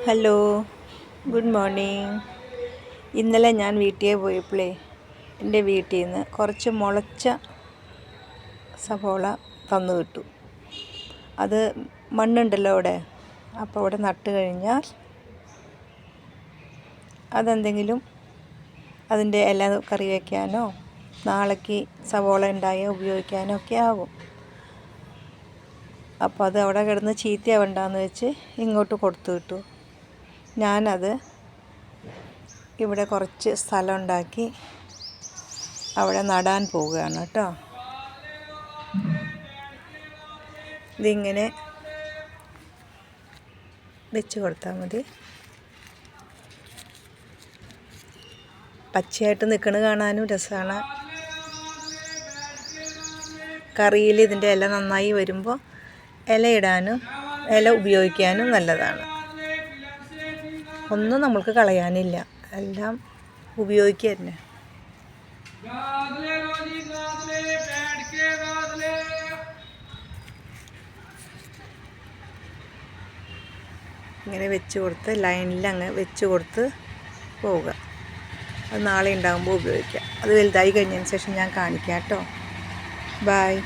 Hello, good morning. ഇന്നലെ ഞാൻ വീട്ടിൽ പോയപ്പോഴേ എൻ്റെ വീട്ടിൽ നിന്ന് കുറച്ച് മുളച്ച സവോള തന്നു വിട്ടു. അത് മണ്ണുണ്ടല്ലോ അവിടെ, അപ്പോൾ അവിടെ നട്ട് കഴിഞ്ഞാൽ അതെന്തെങ്കിലും അതിൻ്റെ ഇല കറി വയ്ക്കാനോ നാളേക്ക് സവോള ഉണ്ടായാൽ ഉപയോഗിക്കാനോ ഒക്കെ ആകും. അപ്പോൾ അത് അവിടെ കിടന്ന് ചീത്തയാവണ്ടെന്ന് വെച്ച് ഇങ്ങോട്ട് കൊടുത്തു വിട്ടു. ഞാനത് ഇവിടെ കുറച്ച് സ്ഥലം ഉണ്ടാക്കി അവിടെ നടാൻ പോവുകയാണ് കേട്ടോ. ഇതിങ്ങനെ വെച്ച് കൊടുത്താൽ മതി. പച്ചയായിട്ട് നിൽക്കണ കാണാനും രസമാണ്. കറിയിൽ ഇതിൻ്റെ ഇല നന്നായി വരുമ്പോൾ ഇലയിടാനും ഇല ഉപയോഗിക്കാനും നല്ലതാണ്. ഒന്നും നമ്മൾക്ക് കളയാനില്ല, എല്ലാം ഉപയോഗിക്കുക തന്നെ. ഇങ്ങനെ വെച്ച് കൊടുത്ത് ലൈനിൽ അങ്ങ് വെച്ച് കൊടുത്ത് പോവുക. അത് നാളെ ഉണ്ടാകുമ്പോൾ ഉപയോഗിക്കാം. അത് വലുതായി കഴിഞ്ഞതിന് ശേഷം ഞാൻ കാണിക്കാം കേട്ടോ. ബായ്.